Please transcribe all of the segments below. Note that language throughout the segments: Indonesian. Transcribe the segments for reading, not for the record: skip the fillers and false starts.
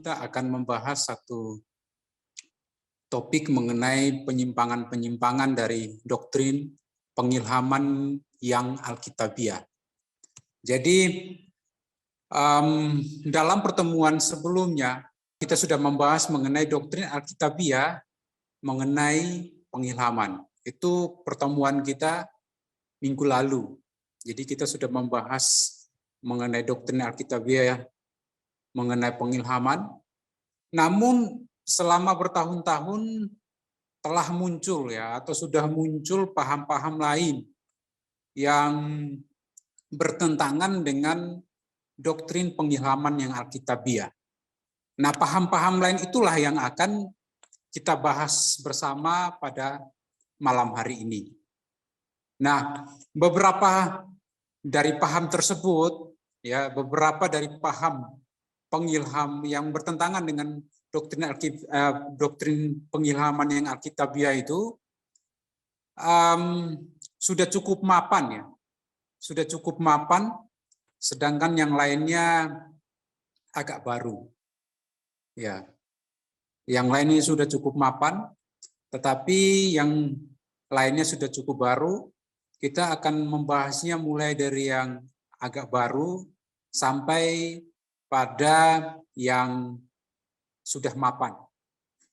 kita akan membahas satu topik mengenai penyimpangan-penyimpangan dari doktrin pengilhaman yang Alkitabiah. Jadi dalam pertemuan sebelumnya kita sudah membahas mengenai doktrin Alkitabiah mengenai pengilhaman. Itu pertemuan kita minggu lalu. Jadi kita sudah membahas mengenai doktrin Alkitabiah mengenai pengilhaman. Namun selama bertahun-tahun telah muncul atau sudah muncul paham-paham lain yang bertentangan dengan doktrin pengilhaman yang Alkitabiah. Nah, paham-paham lain itulah yang akan kita bahas bersama pada malam hari ini. Nah, beberapa dari paham tersebut, beberapa dari paham pengilham yang bertentangan dengan doktrin pengilhaman yang Alkitabiah itu sudah cukup mapan sudah cukup mapan, sedangkan yang lainnya agak baru. Yang lainnya sudah cukup mapan, tetapi yang lainnya sudah cukup baru. Kita akan membahasnya mulai dari yang agak baru sampai pada yang sudah mapan.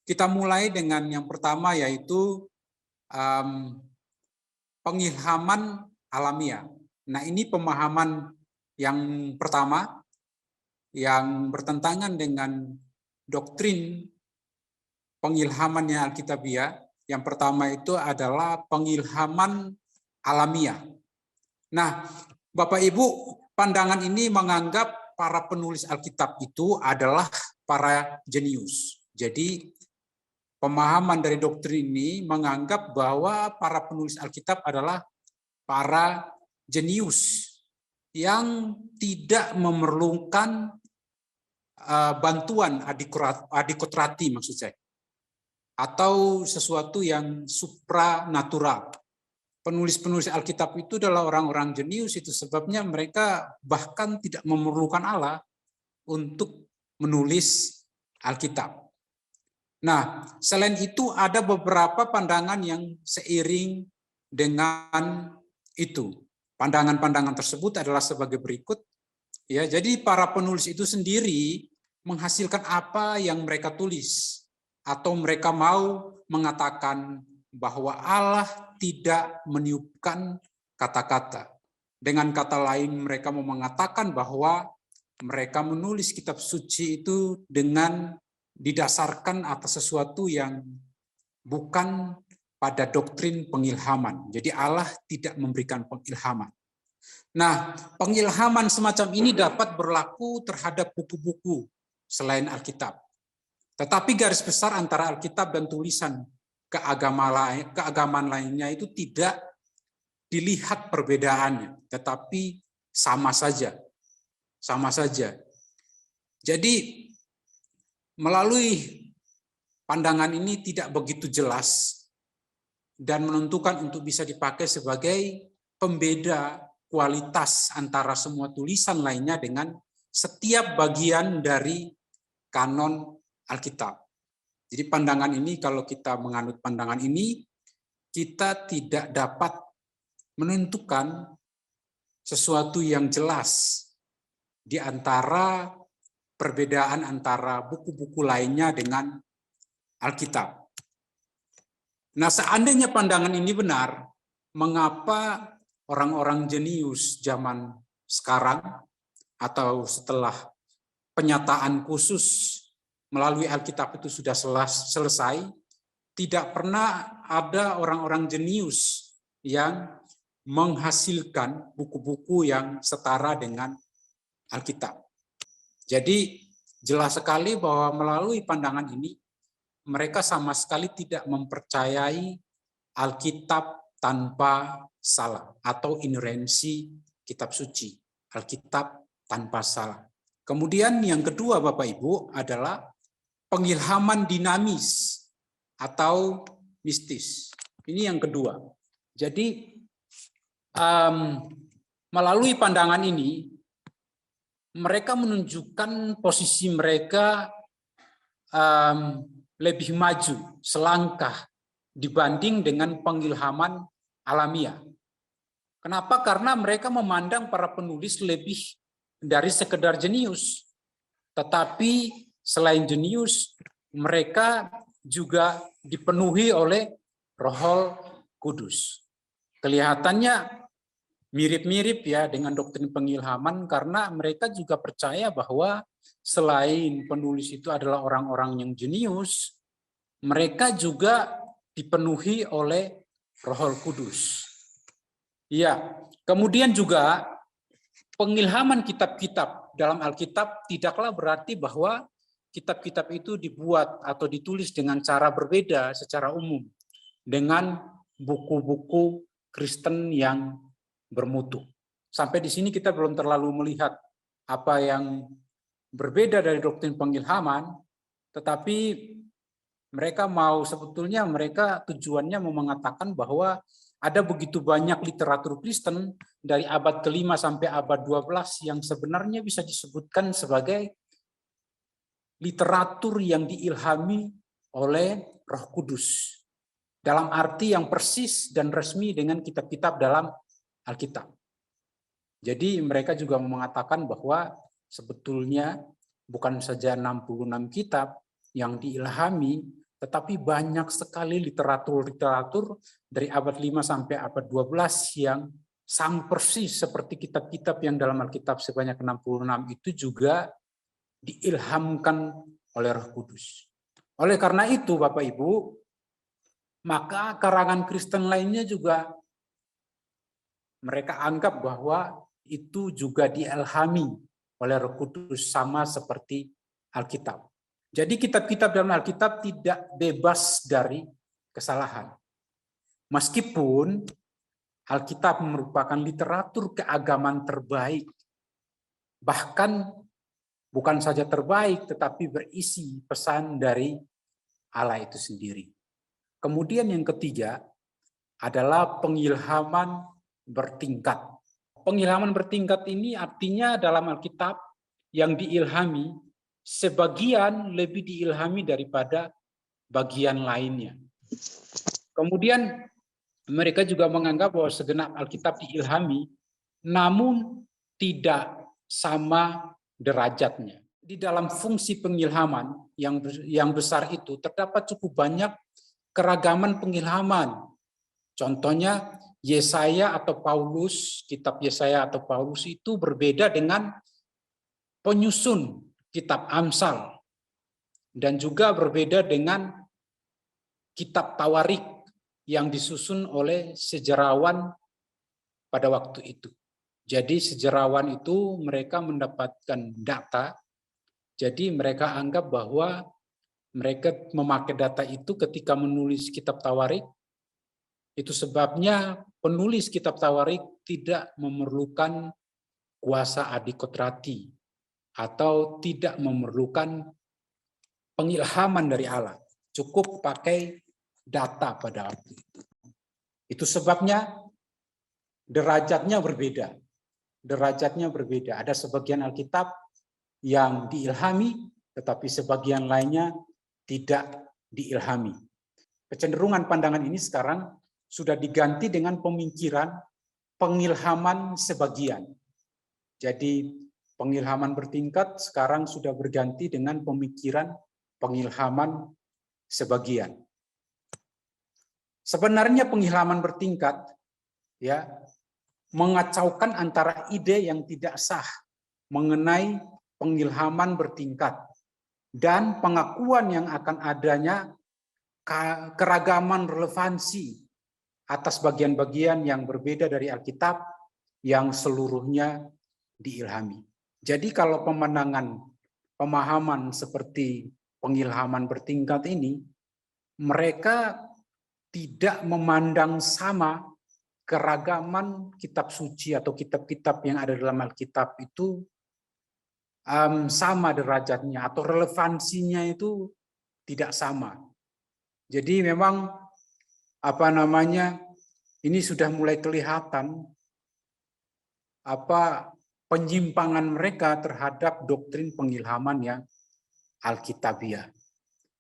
Kita mulai dengan yang pertama, yaitu pengilhaman alamiah. Nah, ini pemahaman yang pertama yang bertentangan dengan doktrin pengilhaman yang Alkitabiah. Yang pertama itu adalah pengilhaman alamiah. Nah, Bapak Ibu, pandangan ini menganggap para penulis Alkitab itu adalah para jenius. Jadi pemahaman dari doktrin ini menganggap bahwa para penulis Alkitab adalah para jenius yang tidak memerlukan bantuan adikotrati maksud saya, atau sesuatu yang supranatural. Penulis-penulis Alkitab itu adalah orang-orang jenius, itu sebabnya mereka bahkan tidak memerlukan Allah untuk menulis Alkitab. Nah, selain itu ada beberapa pandangan yang seiring dengan itu. Pandangan-pandangan tersebut adalah sebagai berikut. Jadi para penulis itu sendiri menghasilkan apa yang mereka tulis, atau mereka mau mengatakan bahwa Allah tidak meniupkan kata-kata. Dengan kata lain, mereka mau mengatakan bahwa mereka menulis kitab suci itu dengan didasarkan atas sesuatu yang bukan pada doktrin pengilhaman. Jadi Allah tidak memberikan pengilhaman. Nah, pengilhaman semacam ini dapat berlaku terhadap buku-buku selain Alkitab. Tetapi garis besar antara Alkitab dan tulisan keagamaan lainnya itu tidak dilihat perbedaannya, tetapi sama saja. Sama saja. Jadi melalui pandangan ini tidak begitu jelas dan menentukan untuk bisa dipakai sebagai pembeda kualitas antara semua tulisan lainnya dengan setiap bagian dari kanon Alkitab. Jadi pandangan ini, kalau kita menganut pandangan ini, kita tidak dapat menentukan sesuatu yang jelas di antara perbedaan antara buku-buku lainnya dengan Alkitab. Nah, seandainya pandangan ini benar, mengapa orang-orang jenius zaman sekarang atau setelah penyataan khusus melalui Alkitab itu sudah selesai, tidak pernah ada orang-orang jenius yang menghasilkan buku-buku yang setara dengan Alkitab. Jadi jelas sekali bahwa melalui pandangan ini mereka sama sekali tidak mempercayai Alkitab tanpa salah atau inerensi kitab suci, Alkitab tanpa salah. Kemudian yang kedua Bapak Ibu adalah pengilhaman dinamis atau mistis. Ini yang kedua. Jadi melalui pandangan ini mereka menunjukkan posisi mereka lebih maju selangkah dibanding dengan pengilhaman alamiah. Kenapa? Karena mereka memandang para penulis lebih dari sekedar jenius. Tetapi selain jenius, mereka juga dipenuhi oleh Roh Kudus. Kelihatannya mirip-mirip ya dengan doktrin pengilhaman, karena mereka juga percaya bahwa selain penulis itu adalah orang-orang yang jenius, mereka juga dipenuhi oleh Roh Kudus. Ya, kemudian juga pengilhaman kitab-kitab dalam Alkitab tidaklah berarti bahwa kitab-kitab itu dibuat atau ditulis dengan cara berbeda secara umum dengan buku-buku Kristen yang bermutu. Sampai di sini kita belum terlalu melihat apa yang berbeda dari doktrin pengilhaman, tetapi mereka tujuannya mau mengatakan bahwa ada begitu banyak literatur Kristen dari abad ke-5 sampai abad 12 yang sebenarnya bisa disebutkan sebagai literatur yang diilhami oleh Roh Kudus, dalam arti yang persis dan resmi dengan kitab-kitab dalam Alkitab. Jadi mereka juga mengatakan bahwa sebetulnya bukan saja 66 kitab yang diilhami, tetapi banyak sekali literatur-literatur dari abad 5 sampai abad 12 yang sama persis seperti kitab-kitab yang dalam Alkitab sebanyak 66 itu juga diilhamkan oleh Roh Kudus. Oleh karena itu, Bapak Ibu, maka karangan Kristen lainnya juga mereka anggap bahwa itu juga diilhami oleh Roh Kudus sama seperti Alkitab. Jadi kitab-kitab dalam Alkitab tidak bebas dari kesalahan. Meskipun Alkitab merupakan literatur keagamaan terbaik, bahkan bukan saja terbaik, tetapi berisi pesan dari Allah itu sendiri. Kemudian yang ketiga adalah pengilhaman bertingkat. Pengilhaman bertingkat ini artinya dalam Alkitab yang diilhami, sebagian lebih diilhami daripada bagian lainnya. Kemudian mereka juga menganggap bahwa segenap Alkitab diilhami, namun tidak sama derajatnya. Di dalam fungsi pengilhaman yang besar itu terdapat cukup banyak keragaman pengilhaman. Contohnya Yesaya atau Paulus, kitab Yesaya atau Paulus itu berbeda dengan penyusun kitab Amsal, dan juga berbeda dengan kitab Tawarik yang disusun oleh sejarawan pada waktu itu. Jadi sejarawan itu mereka mendapatkan data, jadi mereka anggap bahwa mereka memakai data itu ketika menulis kitab Tawarik. Itu sebabnya penulis kitab Tawarik tidak memerlukan kuasa adikotrati atau tidak memerlukan pengilhaman dari Allah. Cukup pakai data pada waktu itu. Itu sebabnya derajatnya berbeda. Derajatnya berbeda. Ada sebagian Alkitab yang diilhami, tetapi sebagian lainnya tidak diilhami. Kecenderungan pandangan ini sekarang sudah diganti dengan pemikiran pengilhaman sebagian. Jadi pengilhaman bertingkat sekarang sudah berganti dengan pemikiran pengilhaman sebagian. Sebenarnya pengilhaman bertingkat ya mengacaukan antara ide yang tidak sah mengenai pengilhaman bertingkat dan pengakuan yang akan adanya keragaman relevansi atas bagian-bagian yang berbeda dari Alkitab yang seluruhnya diilhami. Jadi kalau pemahaman seperti pengilhaman bertingkat ini, mereka tidak memandang sama keragaman kitab suci atau kitab-kitab yang ada dalam Alkitab itu sama derajatnya atau relevansinya itu tidak sama. Jadi memang ini sudah mulai kelihatan penyimpangan mereka terhadap doktrin pengilhaman yang Alkitabiah.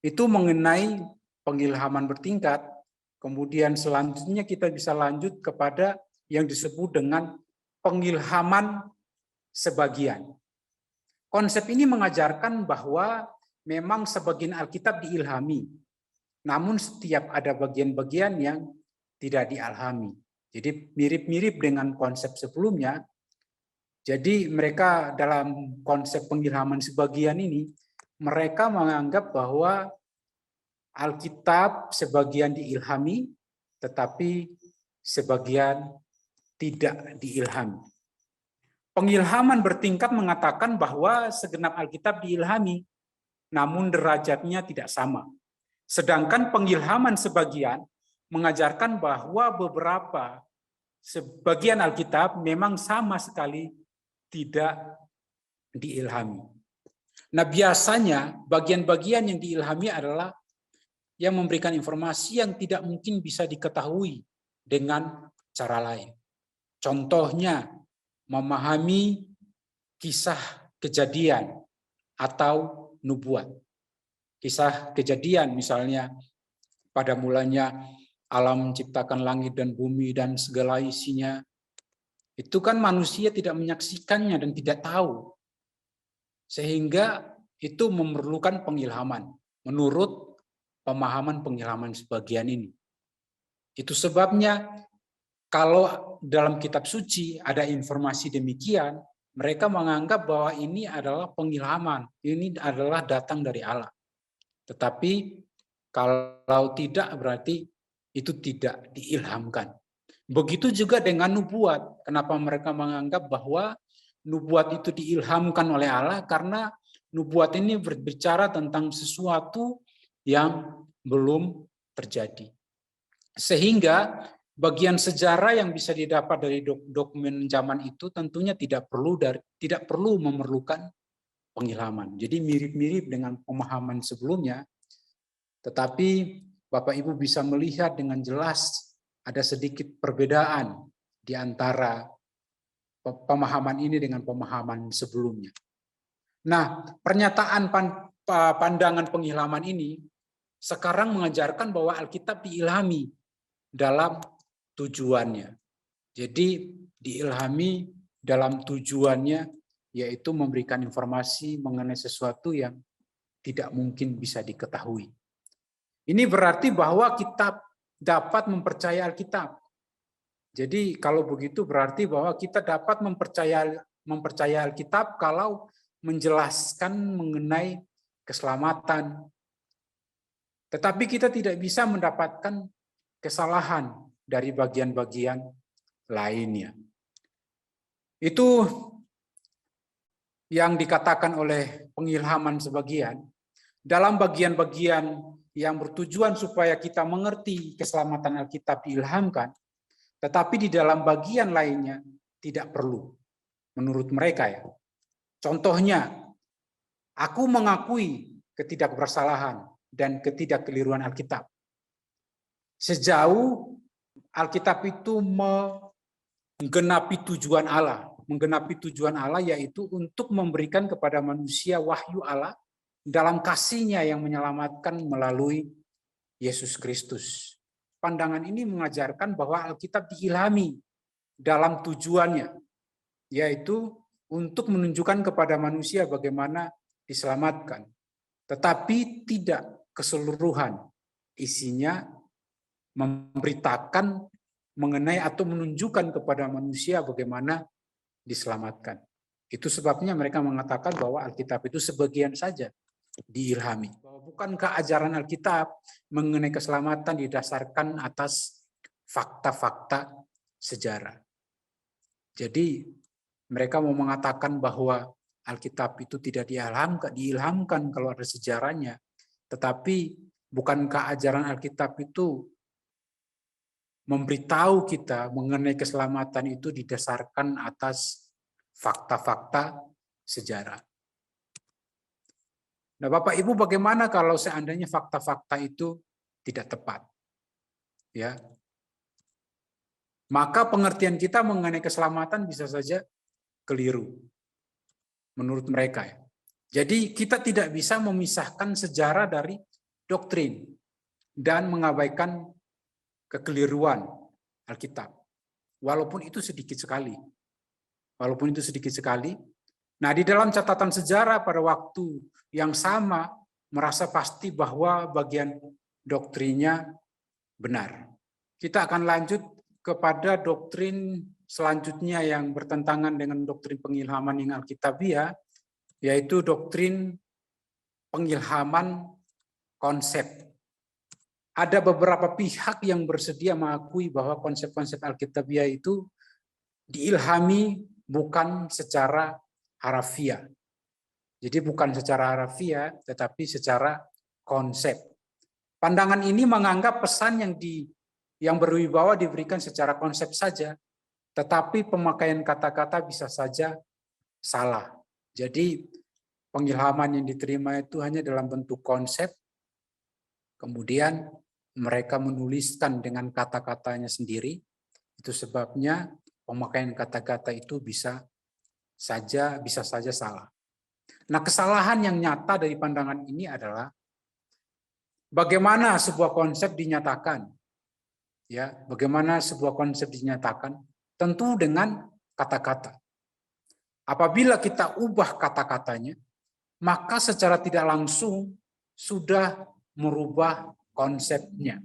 Itu mengenai pengilhaman bertingkat. Kemudian selanjutnya kita bisa lanjut kepada yang disebut dengan pengilhaman sebagian. Konsep ini mengajarkan bahwa memang sebagian Alkitab diilhami, namun setiap ada bagian-bagian yang tidak diilhami. Jadi mirip-mirip dengan konsep sebelumnya. Jadi mereka dalam konsep pengilhaman sebagian ini, mereka menganggap bahwa Alkitab sebagian diilhami, tetapi sebagian tidak diilhami. Pengilhaman bertingkat mengatakan bahwa segenap Alkitab diilhami, namun derajatnya tidak sama. Sedangkan pengilhaman sebagian mengajarkan bahwa sebagian Alkitab memang sama sekali tidak diilhami. Nah, biasanya bagian-bagian yang diilhami adalah yang memberikan informasi yang tidak mungkin bisa diketahui dengan cara lain. Contohnya, memahami kisah kejadian atau nubuat. Kisah kejadian misalnya, pada mulanya alam menciptakan langit dan bumi dan segala isinya. Itu kan manusia tidak menyaksikannya dan tidak tahu. Sehingga itu memerlukan pengilhaman menurut pemahaman pengilhaman sebagian ini. Itu sebabnya kalau dalam kitab suci ada informasi demikian, mereka menganggap bahwa ini adalah pengilhaman, ini adalah datang dari Allah. Tetapi kalau tidak berarti itu tidak diilhamkan. Begitu juga dengan nubuat. Kenapa mereka menganggap bahwa nubuat itu diilhamkan oleh Allah? Karena nubuat ini berbicara tentang sesuatu yang belum terjadi. Sehingga bagian sejarah yang bisa didapat dari dokumen zaman itu tentunya tidak perlu memerlukan pengilhaman. Jadi mirip-mirip dengan pemahaman sebelumnya, tetapi Bapak Ibu bisa melihat dengan jelas ada sedikit perbedaan di antara pemahaman ini dengan pemahaman sebelumnya. Nah, pernyataan pandangan pengilhaman ini sekarang mengajarkan bahwa Alkitab diilhami dalam tujuannya. Jadi diilhami dalam tujuannya, yaitu memberikan informasi mengenai sesuatu yang tidak mungkin bisa diketahui. Ini berarti bahwa kita dapat mempercayai Alkitab. Jadi kalau begitu berarti bahwa kita dapat mempercayai Alkitab kalau menjelaskan mengenai keselamatan. Tetapi kita tidak bisa mendapatkan kesalahan dari bagian-bagian lainnya. Itu yang dikatakan oleh pengilhaman sebagian. Dalam bagian-bagian yang bertujuan supaya kita mengerti keselamatan Alkitab diilhamkan, tetapi di dalam bagian lainnya tidak perlu, menurut mereka ya. Contohnya, aku mengakui ketidakbersalahan dan ketidakkeliruan Alkitab. Sejauh Alkitab itu menggenapi tujuan Allah. Menggenapi tujuan Allah yaitu untuk memberikan kepada manusia wahyu Allah dalam kasih-Nya yang menyelamatkan melalui Yesus Kristus. Pandangan ini mengajarkan bahwa Alkitab diilhami dalam tujuannya, yaitu untuk menunjukkan kepada manusia bagaimana diselamatkan. Tetapi tidak keseluruhan isinya memberitakan mengenai atau menunjukkan kepada manusia bagaimana diselamatkan. Itu sebabnya mereka mengatakan bahwa Alkitab itu sebagian saja diilhami. Bahwa bukankah ajaran Alkitab mengenai keselamatan didasarkan atas fakta-fakta sejarah. Jadi mereka mau mengatakan bahwa Alkitab itu tidak diilhamkan kalau ada sejarahnya. Tetapi bukankah ajaran Alkitab itu memberitahu kita mengenai keselamatan itu didasarkan atas fakta-fakta sejarah. Nah, Bapak Ibu, bagaimana kalau seandainya fakta-fakta itu tidak tepat? Ya. Maka pengertian kita mengenai keselamatan bisa saja keliru menurut mereka ya. Jadi kita tidak bisa memisahkan sejarah dari doktrin dan mengabaikan kekeliruan Alkitab. Walaupun itu sedikit sekali. Walaupun itu sedikit sekali. Nah, di dalam catatan sejarah pada waktu yang sama merasa pasti bahwa bagian doktrinnya benar. Kita akan lanjut kepada doktrin selanjutnya yang bertentangan dengan doktrin pengilhaman yang alkitabiah, yaitu doktrin pengilhaman konsep. Ada beberapa pihak yang bersedia mengakui bahwa konsep-konsep alkitabiah itu diilhami bukan secara harafiah. Jadi bukan secara harafiah, tetapi secara konsep. Pandangan ini menganggap pesan yang berwibawa diberikan secara konsep saja, tetapi pemakaian kata-kata bisa saja salah. Jadi pengilhaman yang diterima itu hanya dalam bentuk konsep, kemudian mereka menuliskan dengan kata-katanya sendiri. Itu sebabnya pemakaian kata-kata itu bisa saja salah. Nah, kesalahan yang nyata dari pandangan ini adalah bagaimana sebuah konsep dinyatakan. Ya, bagaimana sebuah konsep dinyatakan? Tentu dengan kata-kata. Apabila kita ubah kata-katanya, maka secara tidak langsung sudah merubah konsepnya.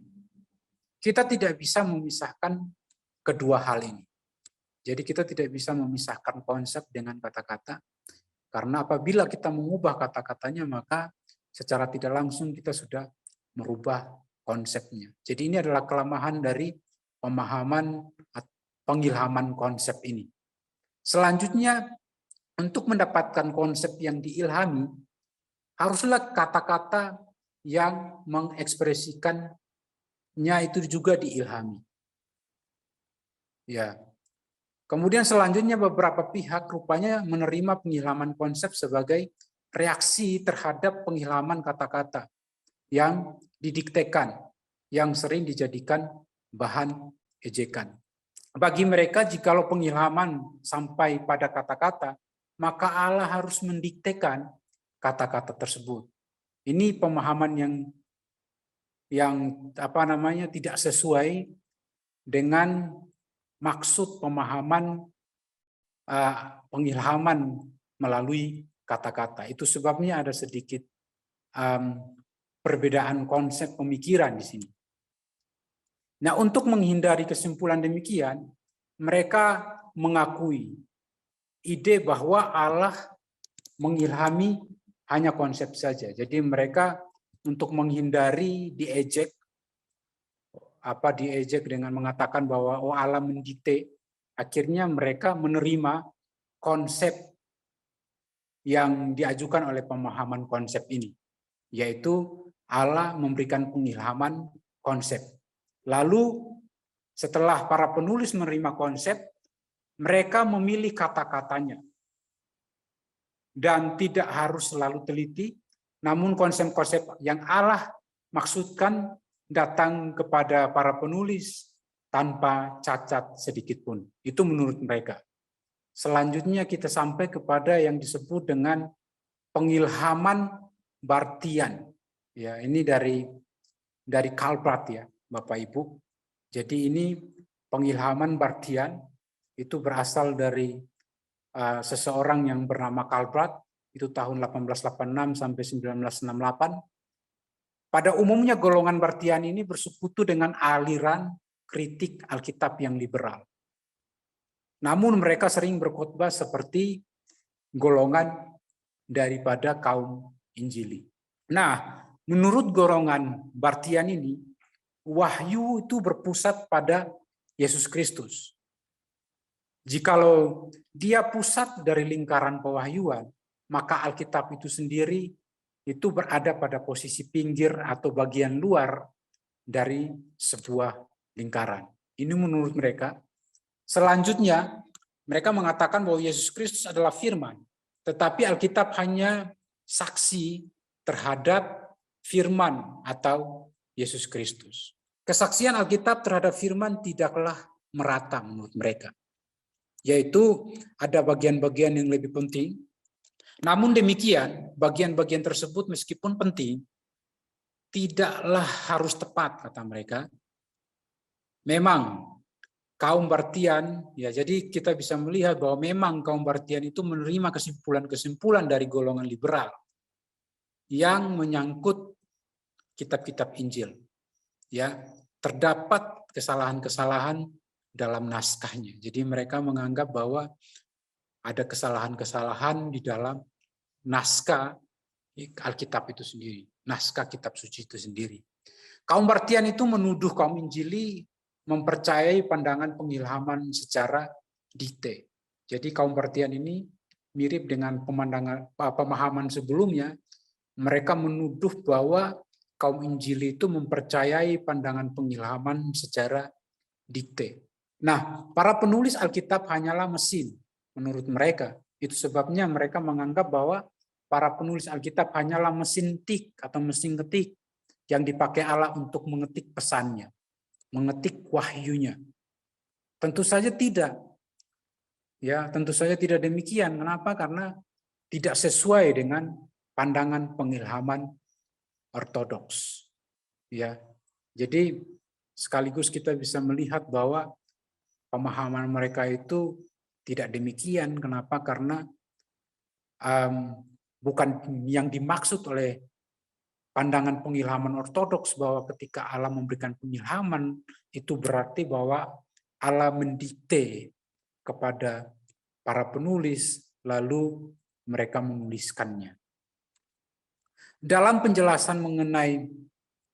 Kita tidak bisa memisahkan kedua hal ini. Jadi kita tidak bisa memisahkan konsep dengan kata-kata, karena apabila kita mengubah kata-katanya, maka secara tidak langsung kita sudah merubah konsepnya. Jadi ini adalah kelemahan dari pemahaman pengilhaman konsep ini. Selanjutnya, untuk mendapatkan konsep yang diilhami, haruslah kata-kata yang mengekspresikannya itu juga diilhami. Ya. Kemudian selanjutnya beberapa pihak rupanya menerima pengilhaman konsep sebagai reaksi terhadap pengilhaman kata-kata yang didiktekan, yang sering dijadikan bahan ejekan. Bagi mereka, jikalau pengilhaman sampai pada kata-kata, maka Allah harus mendiktekan kata-kata tersebut. Ini pemahaman yang tidak sesuai dengan maksud pemahaman pengilhaman melalui kata-kata. Itu sebabnya ada sedikit perbedaan konsep pemikiran di sini. Nah, untuk menghindari kesimpulan demikian, mereka mengakui ide bahwa Allah mengilhami hanya konsep saja. Jadi mereka untuk menghindari diejek dengan mengatakan bahwa Allah mendikte, akhirnya mereka menerima konsep yang diajukan oleh pemahaman konsep ini, yaitu Allah memberikan pengilhaman konsep. Lalu setelah para penulis menerima konsep, mereka memilih kata-katanya dan tidak harus selalu teliti, namun konsep-konsep yang Allah maksudkan datang kepada para penulis tanpa cacat sedikit pun. Itu menurut mereka. Selanjutnya kita sampai kepada yang disebut dengan pengilhaman Barthian. Ya, ini dari Karl Barth ya, Bapak Ibu. Jadi ini pengilhaman Barthian itu berasal dari seseorang yang bernama Karl Barth, itu tahun 1886 sampai 1968. Pada umumnya golongan Barthian ini bersekutu dengan aliran kritik Alkitab yang liberal. Namun mereka sering berkhotbah seperti golongan daripada kaum Injili. Nah, menurut golongan Barthian ini, wahyu itu berpusat pada Yesus Kristus. Jikalau dia pusat dari lingkaran pewahyuan, maka Alkitab itu sendiri itu berada pada posisi pinggir atau bagian luar dari sebuah lingkaran. Ini menurut mereka. Selanjutnya, mereka mengatakan bahwa Yesus Kristus adalah firman, tetapi Alkitab hanya saksi terhadap firman atau Yesus Kristus. Kesaksian Alkitab terhadap firman tidaklah merata menurut mereka. Yaitu ada bagian-bagian yang lebih penting. Namun demikian, bagian-bagian tersebut meskipun penting, tidaklah harus tepat, kata mereka. Memang kaum Bartian, ya jadi kita bisa melihat bahwa memang kaum Bartian itu menerima kesimpulan-kesimpulan dari golongan liberal yang menyangkut kitab-kitab Injil. Ya, terdapat kesalahan-kesalahan dalam naskahnya. Jadi mereka menganggap bahwa ada kesalahan-kesalahan di dalam naskah Alkitab itu sendiri, naskah kitab suci itu sendiri. Kaum Bartian itu menuduh kaum Injili mempercayai pandangan pengilhaman secara dite. Jadi kaum Bartian ini mirip dengan pemahaman sebelumnya. Mereka menuduh bahwa kaum Injili itu mempercayai pandangan pengilhaman secara dite. Nah, para penulis Alkitab hanyalah mesin menurut mereka. Itu sebabnya mereka menganggap bahwa para penulis Alkitab hanyalah mesin tik atau mesin ketik yang dipakai Allah untuk mengetik pesannya, mengetik wahyunya. Tentu saja tidak. Ya, tentu saja tidak demikian. Kenapa? Karena tidak sesuai dengan pandangan pengilhaman ortodoks. Ya. Jadi sekaligus kita bisa melihat bahwa pemahaman mereka itu tidak demikian. Kenapa? Karena bukan yang dimaksud oleh pandangan pengilhaman ortodoks bahwa ketika Allah memberikan pengilhaman itu berarti bahwa Allah mendikte kepada para penulis lalu mereka menuliskannya. Dalam penjelasan mengenai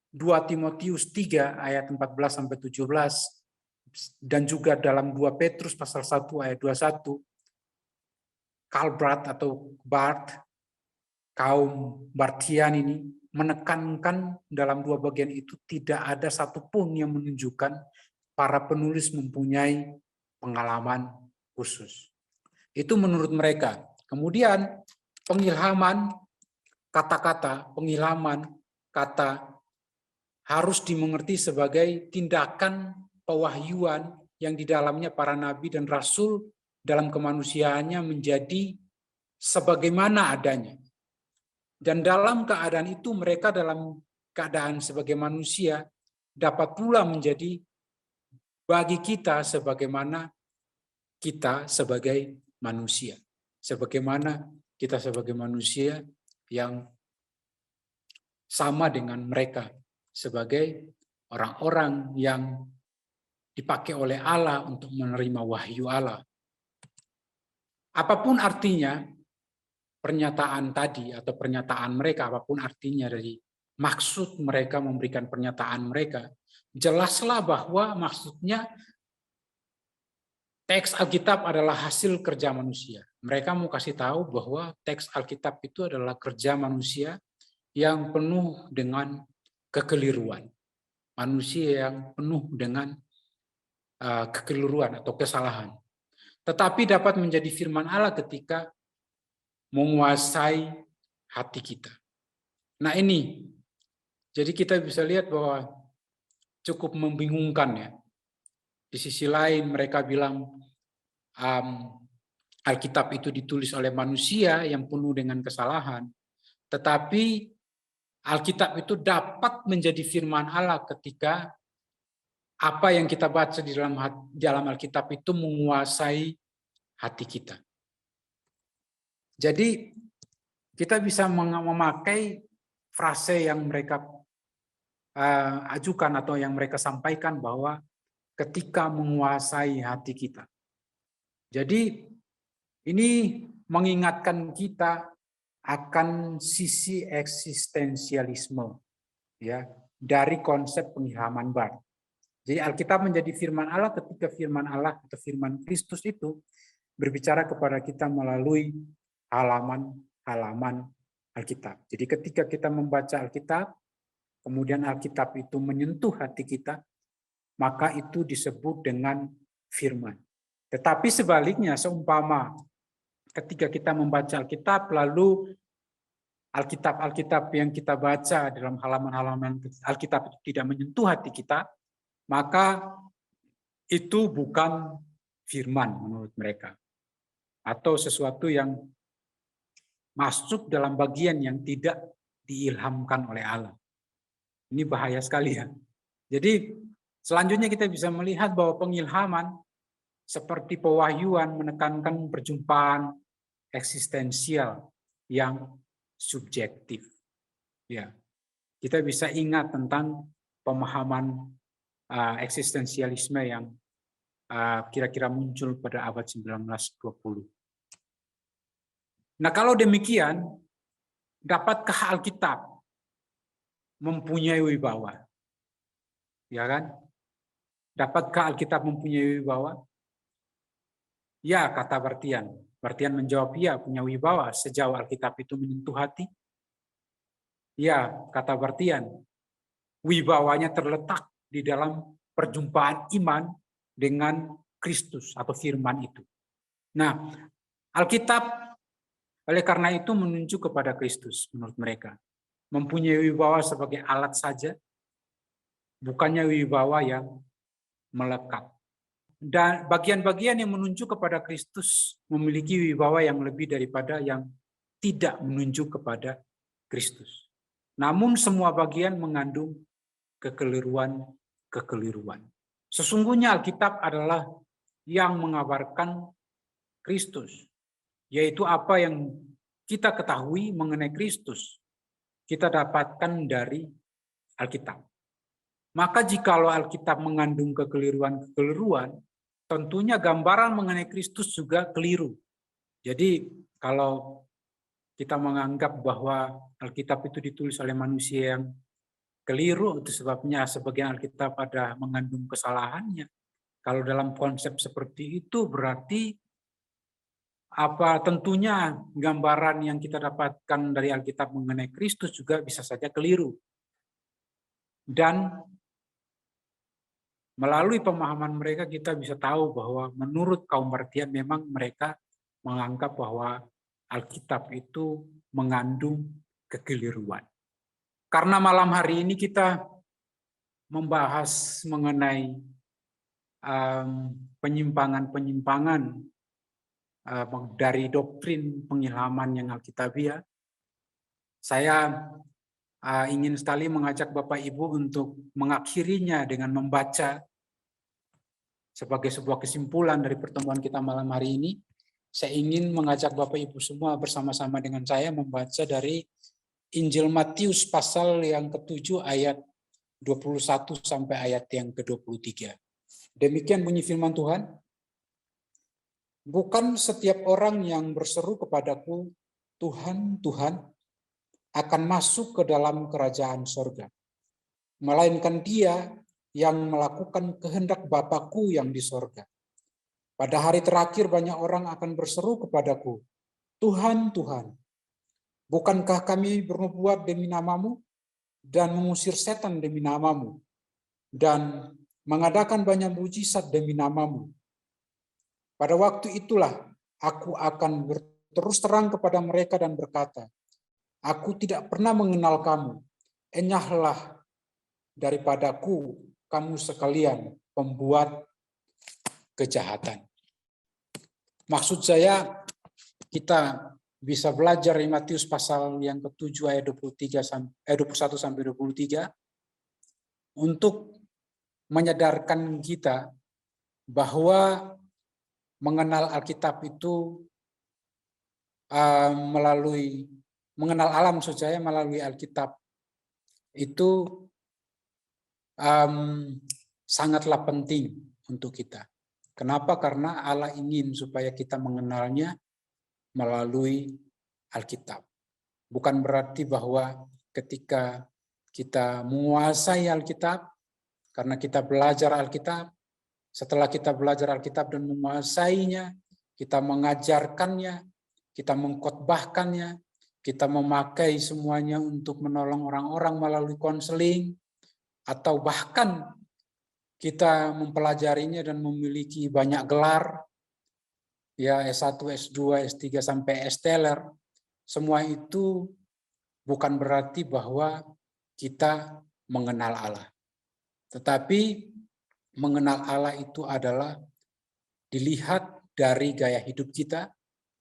2 Timotius 3 ayat 14 sampai 17 dan juga dalam 2 Petrus pasal 1 ayat 21, Karl Barth atau Barth, kaum Bartian ini menekankan dalam 2 bagian itu tidak ada satupun yang menunjukkan para penulis mempunyai pengalaman khusus. Itu menurut mereka. Kemudian pengilhaman kata-kata, pengilhaman kata harus dimengerti sebagai tindakan pewahyuan yang di dalamnya para nabi dan rasul dalam kemanusiaannya menjadi sebagaimana adanya. Dan dalam keadaan itu mereka dalam keadaan sebagai manusia dapat pula menjadi bagi kita sebagaimana kita sebagai manusia. Sebagaimana kita sebagai manusia yang sama dengan mereka sebagai orang-orang yang dipakai oleh Allah untuk menerima wahyu Allah. Apapun artinya pernyataan tadi atau pernyataan mereka, apapun artinya dari maksud mereka memberikan pernyataan mereka, jelaslah bahwa maksudnya teks Alkitab adalah hasil kerja manusia. Mereka mau kasih tahu bahwa teks Alkitab itu adalah kerja manusia yang penuh dengan kekeliruan. Manusia yang penuh dengan kekeliruan atau kesalahan. Tetapi dapat menjadi firman Allah ketika menguasai hati kita. Nah ini, jadi kita bisa lihat bahwa cukup membingungkan ya. Di sisi lain mereka bilang Alkitab itu ditulis oleh manusia yang penuh dengan kesalahan. Tetapi Alkitab itu dapat menjadi firman Allah ketika apa yang kita baca di dalam Alkitab itu menguasai hati kita. Jadi kita bisa memakai frase yang mereka ajukan atau yang mereka sampaikan bahwa ketika menguasai hati kita. Jadi ini mengingatkan kita akan sisi eksistensialisme ya dari konsep pengilhaman Barth. Jadi Alkitab menjadi firman Allah ketika firman Allah atau firman Kristus itu berbicara kepada kita melalui halaman-halaman Alkitab. Jadi ketika kita membaca Alkitab, kemudian Alkitab itu menyentuh hati kita, maka itu disebut dengan firman. Tetapi sebaliknya, seumpama ketika kita membaca Alkitab, lalu Alkitab yang kita baca dalam halaman-halaman Alkitab itu tidak menyentuh hati kita, maka itu bukan firman menurut mereka. Atau sesuatu yang masuk dalam bagian yang tidak diilhamkan oleh Allah. Ini bahaya sekali ya. Jadi selanjutnya kita bisa melihat bahwa pengilhaman seperti pewahyuan menekankan perjumpaan eksistensial yang subjektif. Ya, kita bisa ingat tentang pemahaman eksistensialisme yang kira-kira muncul pada abad 1920. Nah, kalau demikian, dapatkah Alkitab mempunyai wibawa? Ya kan? Dapatkah Alkitab mempunyai wibawa? Ya, kata Bartian. Bartian menjawab, ya, punya wibawa sejauh Alkitab itu menyentuh hati. Ya, kata Bartian, wibawanya terletak di dalam perjumpaan iman dengan Kristus atau firman itu. Nah, Alkitab oleh karena itu menunjuk kepada Kristus menurut mereka. Mempunyai wibawa sebagai alat saja, bukannya wibawa yang melekat. Dan bagian-bagian yang menunjuk kepada Kristus memiliki wibawa yang lebih daripada yang tidak menunjuk kepada Kristus. Namun semua bagian mengandung kekeliruan. Sesungguhnya Alkitab adalah yang mengabarkan Kristus, yaitu apa yang kita ketahui mengenai Kristus, kita dapatkan dari Alkitab. Maka jikalau Alkitab mengandung kekeliruan, tentunya gambaran mengenai Kristus juga keliru. Jadi kalau kita menganggap bahwa Alkitab itu ditulis oleh manusia yang keliru, itu sebabnya sebagian Alkitab ada mengandung kesalahannya. Kalau dalam konsep seperti itu berarti tentunya gambaran yang kita dapatkan dari Alkitab mengenai Kristus juga bisa saja keliru. Dan melalui pemahaman mereka kita bisa tahu bahwa menurut kaum Bartian memang mereka menganggap bahwa Alkitab itu mengandung kekeliruan. Karena malam hari ini kita membahas mengenai penyimpangan-penyimpangan dari doktrin pengilhaman yang alkitabiah, saya ingin sekali mengajak Bapak Ibu untuk mengakhirinya dengan membaca sebagai sebuah kesimpulan dari pertemuan kita malam hari ini. Saya ingin mengajak Bapak Ibu semua bersama-sama dengan saya membaca dari Injil Matius pasal yang ke-7 ayat 21 sampai ayat yang ke-23. Demikian bunyi firman Tuhan. Bukan setiap orang yang berseru kepadaku, Tuhan, Tuhan, akan masuk ke dalam kerajaan sorga, melainkan dia yang melakukan kehendak Bapa-Ku yang di sorga. Pada hari terakhir banyak orang akan berseru kepadaku, Tuhan, Tuhan, bukankah kami bernubuat demi namamu dan mengusir setan demi namamu dan mengadakan banyak mujizat demi namamu? Pada waktu itulah aku akan berterus terang kepada mereka dan berkata, aku tidak pernah mengenal kamu, enyahlah daripadaku kamu sekalian pembuat kejahatan. Maksud saya kita bisa belajar di Matius pasal yang ke-7 ayat 21 sampai 23 untuk menyadarkan kita bahwa mengenal Alkitab itu mengenal Allah maksud saya melalui Alkitab itu sangatlah penting untuk kita. Kenapa? Karena Allah ingin supaya kita mengenalnya melalui Alkitab. Bukan berarti bahwa ketika kita menguasai Alkitab, karena kita belajar Alkitab, setelah kita belajar Alkitab dan menguasainya, kita mengajarkannya, kita mengkhotbahkannya, kita memakai semuanya untuk menolong orang-orang melalui konseling, atau bahkan kita mempelajarinya dan memiliki banyak gelar, ya S1, S2, S3 sampai S-teler, semua itu bukan berarti bahwa kita mengenal Allah. Tetapi mengenal Allah itu adalah dilihat dari gaya hidup kita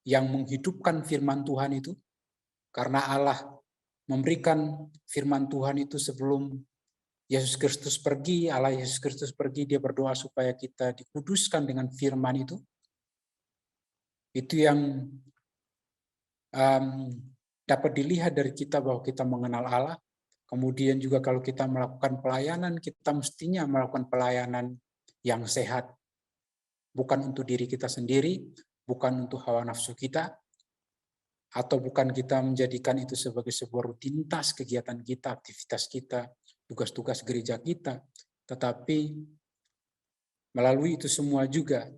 yang menghidupkan firman Tuhan itu, karena Allah memberikan firman Tuhan itu sebelum Yesus Kristus pergi, Allah Yesus Kristus pergi, dia berdoa supaya kita dikuduskan dengan firman itu. Itu yang dapat dilihat dari kita bahwa kita mengenal Allah. Kemudian juga kalau kita melakukan pelayanan, kita mestinya melakukan pelayanan yang sehat. Bukan untuk diri kita sendiri, bukan untuk hawa nafsu kita, atau bukan kita menjadikan itu sebagai sebuah rutinitas kegiatan kita, aktivitas kita, tugas-tugas gereja kita, tetapi melalui itu semua juga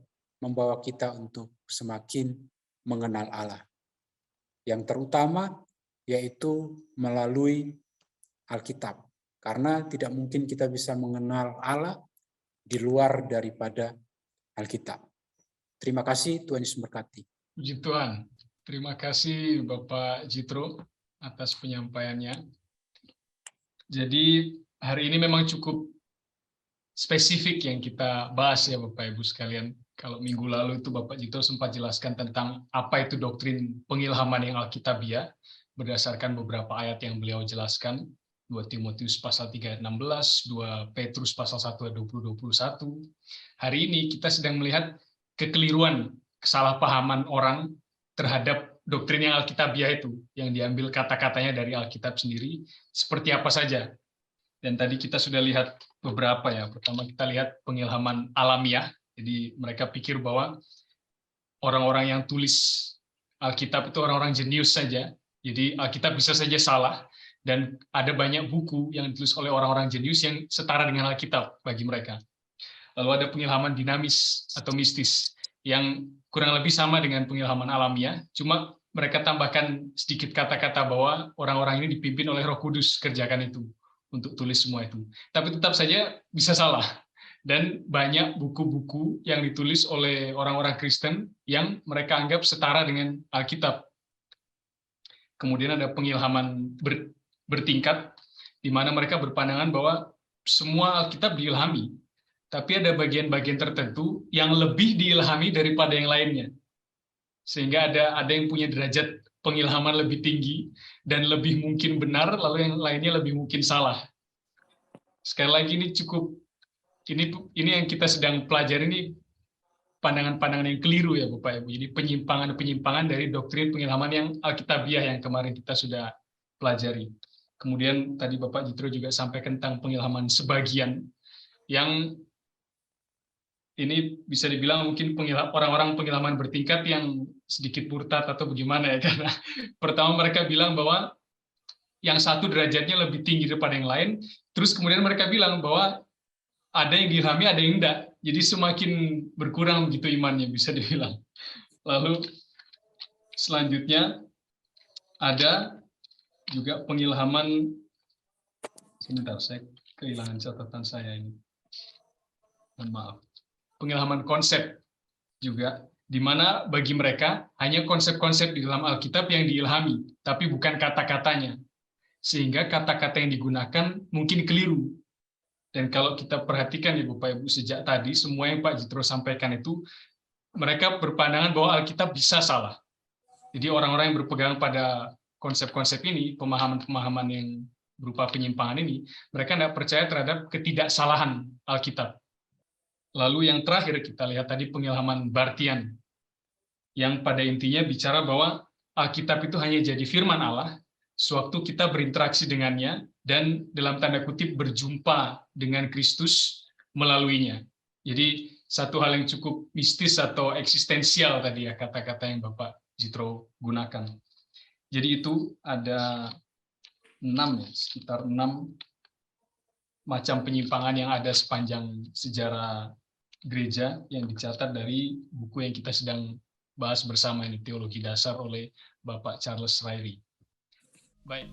membawa kita untuk semakin mengenal Allah. Yang terutama yaitu melalui Alkitab. Karena tidak mungkin kita bisa mengenal Allah di luar daripada Alkitab. Terima kasih, Tuhan Yesus memberkati. Puji Tuhan. Terima kasih Bapak Jitro atas penyampaiannya. Jadi hari ini memang cukup spesifik yang kita bahas ya Bapak Ibu sekalian. Kalau minggu lalu itu Bapak Jitro sempat jelaskan tentang apa itu doktrin pengilhaman yang alkitabiah berdasarkan beberapa ayat yang beliau jelaskan. 2 Timotius pasal 3 ayat 16, 2 Petrus pasal 1 ayat 20-21. Hari ini kita sedang melihat kekeliruan, kesalahpahaman orang terhadap doktrin yang alkitabiah itu, yang diambil kata-katanya dari Alkitab sendiri, seperti apa saja. Dan tadi kita sudah lihat beberapa ya. Pertama kita lihat pengilhaman alamiah, jadi mereka pikir bahwa orang-orang yang tulis Alkitab itu orang-orang jenius saja, jadi Alkitab bisa saja salah, dan ada banyak buku yang ditulis oleh orang-orang jenius yang setara dengan Alkitab bagi mereka. Lalu ada pengilhaman dinamis atau mistis, yang kurang lebih sama dengan pengilhaman alamiah, cuma mereka tambahkan sedikit kata-kata bahwa orang-orang ini dipimpin oleh Roh Kudus kerjakan itu, untuk tulis semua itu. Tapi tetap saja bisa salah. Dan banyak buku-buku yang ditulis oleh orang-orang Kristen yang mereka anggap setara dengan Alkitab. Kemudian ada pengilhaman bertingkat, di mana mereka berpandangan bahwa semua Alkitab diilhami, tapi ada bagian-bagian tertentu yang lebih diilhami daripada yang lainnya. Sehingga ada yang punya derajat pengilhaman lebih tinggi dan lebih mungkin benar, lalu yang lainnya lebih mungkin salah. Sekali lagi ini yang kita sedang pelajari, ini pandangan-pandangan yang keliru ya Bapak Ibu. Jadi penyimpangan-penyimpangan dari doktrin pengilhaman yang alkitabiah yang kemarin kita sudah pelajari. Kemudian tadi Bapak Jitro juga sampaikan tentang pengilhaman sebagian, yang ini bisa dibilang mungkin orang-orang pengilhaman bertingkat yang sedikit murtad atau bagaimana ya, karena pertama mereka bilang bahwa yang satu derajatnya lebih tinggi daripada yang lain, terus kemudian mereka bilang bahwa ada yang diilhami, ada yang enggak, jadi semakin berkurang begitu imannya, bisa dibilang. Lalu selanjutnya ada juga pengilhaman, sebentar saya kehilangan catatan saya ini, mohon maaf. Pengilhaman konsep juga, di mana bagi mereka hanya konsep-konsep di dalam Alkitab yang diilhami, tapi bukan kata-katanya. Sehingga kata-kata yang digunakan mungkin keliru. Dan kalau kita perhatikan ya Bapak Ibu, sejak tadi semua yang Pak Jitro sampaikan itu, mereka berpandangan bahwa Alkitab bisa salah. Jadi orang-orang yang berpegang pada konsep-konsep ini, pemahaman-pemahaman yang berupa penyimpangan ini, mereka tidak percaya terhadap ketidaksalahan Alkitab. Lalu yang terakhir kita lihat tadi pengilhaman Bartian, yang pada intinya bicara bahwa Alkitab itu hanya jadi firman Allah sewaktu kita berinteraksi dengannya dan dalam tanda kutip berjumpa dengan Kristus melaluinya. Jadi satu hal yang cukup mistis atau eksistensial tadi ya, kata-kata yang Bapak Jitro gunakan. Jadi itu ada 6 ya, sekitar 6 macam penyimpangan yang ada sepanjang sejarah gereja yang dicatat dari buku yang kita sedang bahas bersama ini, Teologi Dasar oleh Bapak Charles Ryrie. Baik.